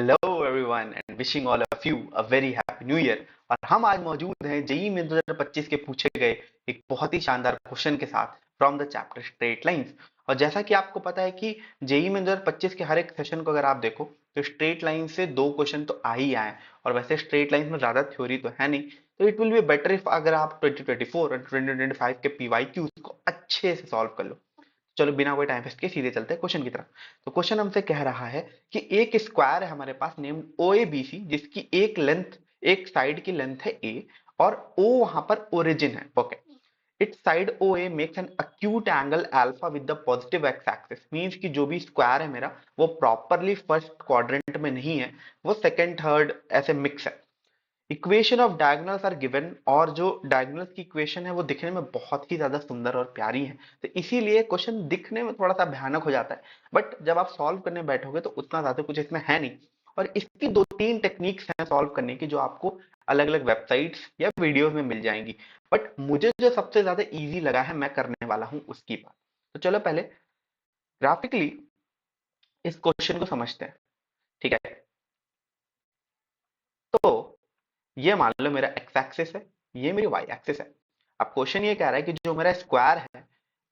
Hello everyone and wishing all of you a very happy new year. और हम आज मौजूद हैं जेईई में 2025 के पूछे गए एक बहुत ही शानदार क्वेश्चन के साथ from the chapter straight lines. और जैसा कि आपको पता है कि जेईई में 2025 के हर एक सेशन को अगर आप देखो तो स्ट्रेट लाइन से दो क्वेश्चन तो आ ही आए। और वैसे स्ट्रेट लाइन में ज्यादा थ्योरी तो है नहीं, तो it will be better if अगर आप 2024 और 2025 के पीवाईक्यूज को अच्छे से सॉल्व कर लो। चलो बिना कोई टाइम वेस्ट के सीधे चलते हैं क्वेश्चन की तरफ। तो क्वेश्चन हमसे कह रहा है कि एक स्क्वायर है हमारे पास नेम्ड ओ ए बी सी, जिसकी एक साइड की लेंथ है ए और ओ वहां पर ओरिजिन है। Okay, it's side O A makes an acute angle alpha with the positive X axis. Means कि जो भी स्क्वायर है मेरा वो प्रॉपरली फर्स्ट क्वाड्रेंट में नहीं है, वो सेकंड थर्ड ऐसे मिक्स है। Equation of diagonals are given, और जो डायगोनल्स की इक्वेशन है वो दिखने में बहुत ही ज्यादा सुंदर और प्यारी है, तो इसीलिए क्वेश्चन दिखने में थोड़ा सा भयानक हो जाता है। बट जब आप सॉल्व करने बैठोगे तो उतना ज्यादा कुछ इसमें है नहीं। और इसकी दो तीन टेक्निक्स हैं सॉल्व करने की, जो आपको अलग अलग वेबसाइट्स या वीडियोस में मिल जाएंगी। बट मुझे जो सबसे ज्यादा इजी लगा है मैं करने वाला हूं उसकी बात। तो चलो पहले ग्राफिकली इस क्वेश्चन को समझते हैं। ठीक है, तो ये मान लो मेरा एक्स एक्सिस है, ये मेरी वाई एक्सिस है। अब क्वेश्चन ये कह रहा है कि जो मेरा स्क्वायर है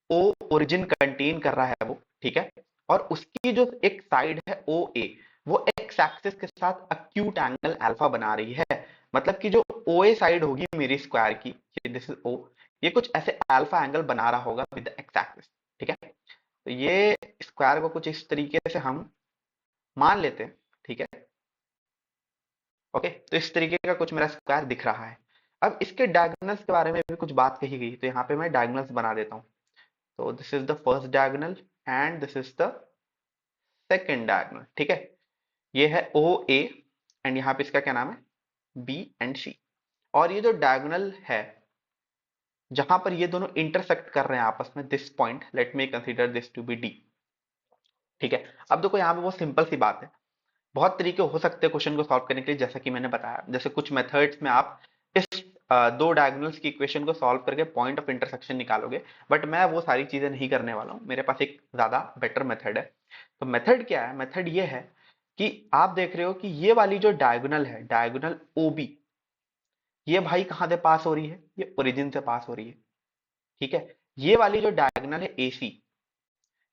ओ ओरिजिन कंटेन कर रहा है वो, ठीक है, और उसकी जो एक साइड है ओ ए, वो एक्स एक्सिस के साथ अक्यूट एंगल अल्फा बना रही है। मतलब कि जो ओ ए साइड होगी मेरी स्क्वायर की, दिस इज ओ, ये कुछ ऐसे अल्फा एंगल बना रहा होगा विद एक्स एक्सिस। ठीक है, तो ये स्क्वायर को कुछ इस तरीके से हम मान लेते हैं। ठीक है, ओके, तो इस तरीके का कुछ मेरा स्क्वायर दिख रहा है। अब इसके डायगोनल्स के बारे में भी कुछ बात कही गई, तो यहाँ पे मैं डायगोनल्स बना देता हूँ। तो this is the first diagonal and this is the second diagonal. ठीक है, ये है ओ ए एंड यहाँ पे इसका क्या नाम है, बी एंड सी। और ये जो डायगोनल है जहां पर ये दोनों इंटरसेक्ट कर रहे हैं आपस में, this point let me consider this to be D. ठीक है, अब देखो यहाँ पे बहुत सिंपल सी बात है। बहुत तरीके हो सकते हैं क्वेश्चन को सॉल्व करने के लिए, जैसा कि मैंने बताया। जैसे कुछ मेथड्स में आप इस दो डायगोनल्स की इक्वेशन को सॉल्व करके पॉइंट ऑफ इंटरसेक्शन निकालोगे, बट मैं वो सारी चीजें नहीं करने वाला हूँ। मेरे पास एक ज्यादा बेटर मेथड है। तो मेथड क्या है, मेथड ये है कि आप देख रहे हो कि ये वाली जो डायगोनल है, डायगोनल ओ बी, ये भाई कहाँ से पास हो रही है, ये ओरिजिन से पास हो रही है। ठीक है, ये वाली जो डायगोनल है ए सी,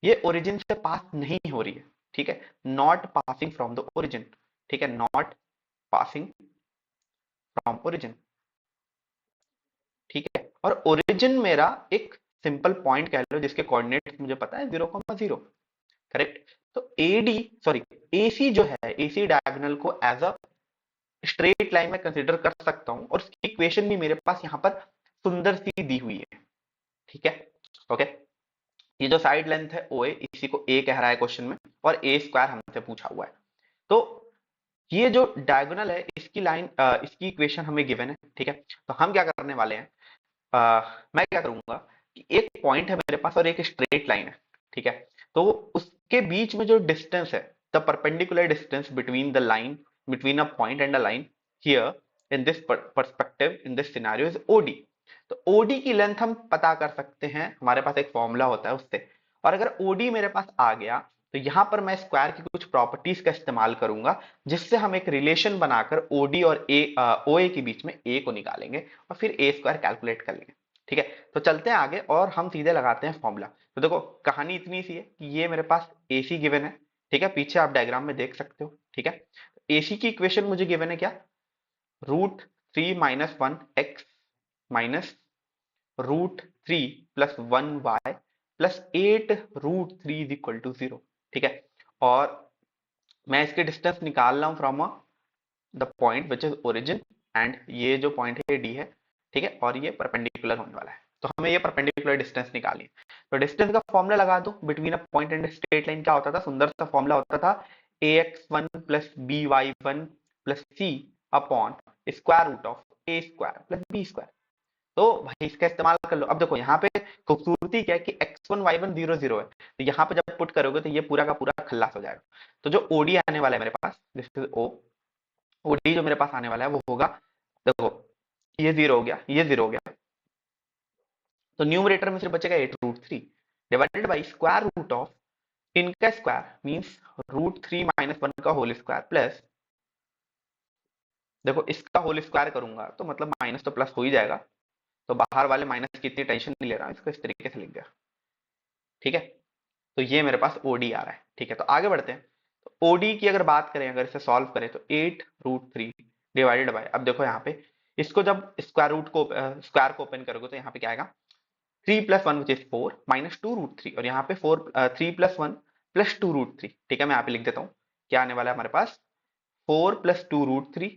ये ओरिजिन से पास नहीं हो रही है। ठीक है, not passing from the origin. ठीक है, नॉट पासिंग फ्रॉम ओरिजिन। ठीक है, और ओरिजिन मेरा एक सिंपल पॉइंट कह लो जिसके कोऑर्डिनेट्स मुझे पता है 0,0। करेक्ट, तो एडी सॉरी एसी जो है, एसी डायगोनल को एज अ स्ट्रेट लाइन में कंसीडर कर सकता हूं, और उसकी इक्वेशन भी मेरे पास यहाँ पर सुंदर सी दी हुई है। ठीक है, ओके, ये जो साइड लेंथ है ओ ए, इसी को ए कह रहा है क्वेश्चन में, और ए स्क्वायर हमसे पूछा हुआ है। तो ये जो डायगोनल है इसकी लाइन, इसकी इक्वेशन हमें गिवन है। ठीक है, तो हम क्या करने वाले हैं, मैं क्या करूंगा कि एक पॉइंट है मेरे पास और एक स्ट्रेट लाइन है। ठीक है, तो उसके बीच में जो डिस्टेंस है, the perpendicular distance between the line, between a point and a line here in this perspective in this scenario is OD. तो ओडी की लेंथ हम पता कर सकते हैं, हमारे पास एक फॉर्मूला होता है उससे। और अगर ओडी मेरे पास आ गया तो यहां पर मैं स्क्वायर की कुछ प्रॉपर्टीज का इस्तेमाल करूंगा, जिससे हम एक रिलेशन बनाकर ओडी और ए ओ ए के बीच में ए को निकालेंगे और फिर ए स्क्वायर कैलकुलेट कर लेंगे। ठीक है, तो चलते हैं आगे और हम सीधे लगाते हैं फॉर्मूला। तो देखो कहानी इतनी सी है कि ये मेरे पास ए सी गिवन है। ठीक है, पीछे आप डायग्राम में देख सकते हो। ठीक है, ए सी की इक्वेशन मुझे गिवन है क्या, √3 - 1 x minus √3 + 1 y plus 8 √3 is equal to 0। ठीक है, और मैं इसके डिस्टेंस निकाल रहा हूं from the point which is origin, and ये जो पॉइंट है डी है। ठीक है, और ये परपेंडिकुलर होने वाला है, तो हमें ये परपेंडिकुलर डिस्टेंस निकालनी है। तो डिस्टेंस का फॉर्मूला लगा दो between a point and straight line. क्या होता था, सुंदर सा फॉर्मूला होता था, ax1 + by1 + c upon square root of a square plus b square. तो भाई इसका इस्तेमाल कर लो। अब देखो यहाँ पे खूबसूरती क्या है कि x1 y1 0 0 है, तो यहाँ पे जब पुट करोगे तो ये पूरा का पूरा खल्लास हो जाएगा। तो जो ओडी आने वाला है मेरे पास, दिस इज ओ, ओडी जो मेरे पास आने वाला है वो होगा, देखो ये 0 हो गया, ये 0 हो गया, तो न्यूमरेटर में सिर्फ बचेगा 8 √3 divided by square root of इनका स्क्वायर मीन्स √3 - 1 का होल स्क्वायर प्लस, देखो इसका होल स्क्वायर करूंगा तो मतलब माइनस तो प्लस हो ही जाएगा, तो बाहर वाले माइनस की इतनी टेंशन नहीं ले रहा हूं, इसको इस तरीके से लिख दिया। ठीक है, तो ये मेरे पास ओडी आ रहा है। ठीक है, तो आगे बढ़ते हैं। तो ओडी की अगर बात करें, अगर इसे सॉल्व करें तो 8√3 डिवाइडेड बाय, अब देखो यहाँ पे इसको जब स्क्वायर को ओपन करोगे तो यहाँ पे क्या आएगा, 3 + 1 विच इज 4 -2√3, और यहाँ पे 3 + 1 + 2√3। ठीक है, मैं यहाँ पे लिख देता हूँ, क्या आने वाला है हमारे पास, 4 + 2√3।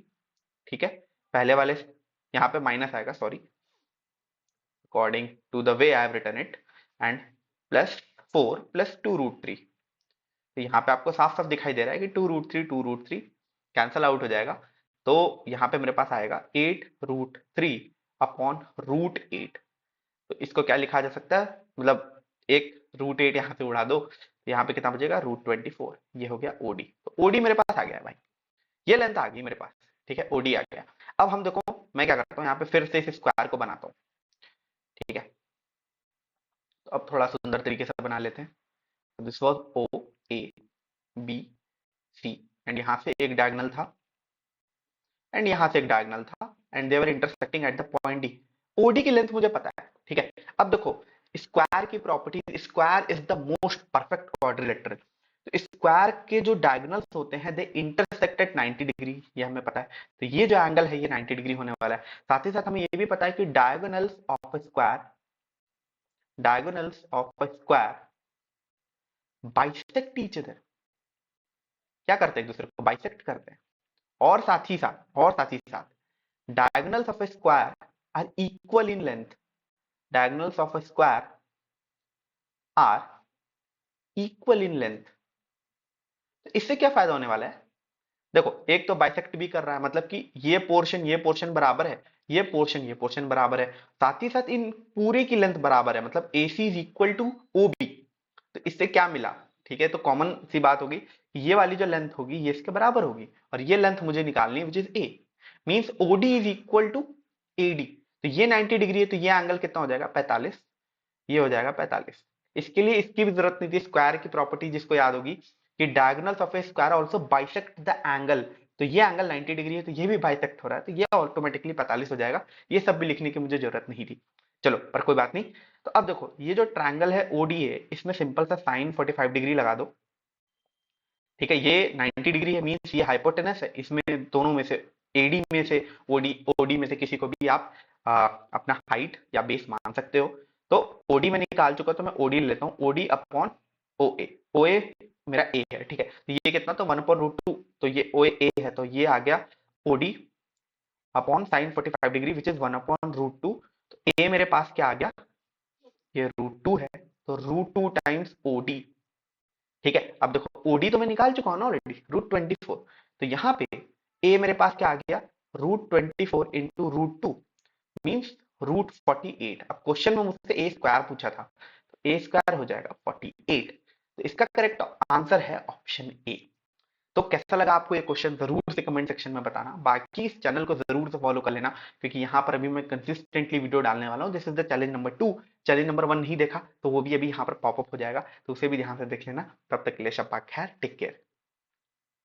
ठीक है, पहले वाले यहाँ पे माइनस आएगा, sorry, according to the way I have written it, and +4 + 2√3। तो यहाँ पे आपको साफ साफ दिखाई दे रहा है कि 2√3 कैंसल आउट हो जाएगा, तो यहाँ पे मेरे पास आएगा 8√3 अपॉन √8। तो इसको क्या लिखा जा सकता है, मतलब एक √8 यहाँ से उड़ा दो, तो यहाँ पे कितना बचेगा, √24। ये हो गया ओडी। तो ओडी मेरे पास आ गया है भाई, ये लेंथ आ गई मेरे पास। ठीक है, ओडी आ गया। अब हम देखो, मैं क्या करता हूँ, यहाँ पे फिर से इस स्क्वायर को बनाता हूँ। ठीक है, तो अब थोड़ा सुंदर तरीके से बना लेते हैं। This was O A B C, and यहाँ से एक डायगोनल था, एंड यहाँ से एक डायगोनल था, and they were intersecting at the point D. OD की लेंथ मुझे पता है। ठीक है, अब देखो स्क्वायर की property, square is the most perfect quadrilateral. तो स्क्वायर के जो डायगोनल्स होते हैं दे इंटरसेक्ट एट 90 डिग्री, ये हमें पता है। तो ये जो एंगल है ये 90 डिग्री होने वाला है। साथ ही साथ हमें ये भी पता है कि diagonals of a square bisect each other, क्या करते हैं, एक दूसरे को बाइसेक्ट करते हैं। और साथ ही साथ diagonals of a square are equal in length. Diagonals of a square are equal in length. तो इससे क्या फायदा होने वाला है, देखो एक तो बाइसेक्ट भी कर रहा है, मतलब कि ये पोर्शन बराबर है, ये पोर्शन बराबर है, साथ ही साथ इन पूरे की लेंथ बराबर है, मतलब AC is equal to OB। तो इससे क्या मिला, ठीक है, तो कॉमन सी बात होगी कि ये वाली जो लेंथ होगी ये इसके बराबर होगी, और ये लेंथ मुझे निकालनी है which is A, means OD is equal to AD। तो ये 90 डिग्री है, तो ये एंगल कितना हो जाएगा, 45। ये हो जाएगा 45। इसके लिए इसकी भी जरूरत नहीं थी, स्क्वायर की प्रॉपर्टी जिसको याद होगी कि diagonals of A square also bisect the angle. तो ये एंगल 90 डिग्री है, तो ये भी बाइसेक्ट हो रहा है, तो ये ऑटोमेटिकली 45 हो जाएगा। ये सब भी लिखने की मुझे जरूरत नहीं थी, चलो पर कोई बात नहीं। तो अब देखो ये जो ट्रायंगल है ओडी है, इसमें सिंपल सा साइन 45 डिग्री लगा दो। ठीक है, ये 90 डिग्री है, मींस ये हाइपोटेनस है, इसमें दोनों में से एडी में से ओडी ओडी में से किसी को भी आप अपना हाइट या बेस मान सकते हो। तो ओडी में निकाल चुका, तो मैं ओडी लेता हूँ, ओडी अपॉन ओए। ओए मेरा ए है, ठीक है, तो ये कितना, तो 1/√2, तो ये ओए ए है, तो ये आ गया OD upon sine 45 degree which is 1/√2। तो ए मेरे पास क्या आ गया, ये √2 है, तो √2 टाइम्स ओडी। ठीक है, अब देखो ओडी तो मैं निकाल चुका हूं ना ऑलरेडी, √24। तो यहाँ पे ए मेरे पास क्या आ गया, √24 इंटू √2 मीन्स √48। अब क्वेश्चन में मुझसे ए स्क्वायर पूछा था, तो ए स्क्वायर हो जाएगा 48। तो इसका करेक्ट आंसर है ऑप्शन ए। तो कैसा लगा आपको ये क्वेश्चन, जरूर से कमेंट सेक्शन में बताना। बाकी इस चैनल को जरूर से फॉलो कर लेना, क्योंकि यहाँ पर अभी मैं कंसिस्टेंटली वीडियो डालने वाला हूँ। This is the challenge number 2। Challenge number 1 नहीं देखा तो वो भी अभी यहाँ पर पॉपअप हो जाएगा, तो उसे भी ध्यान से देख लेना। तब तक के लिए शब्बा खैर, टेक केयर।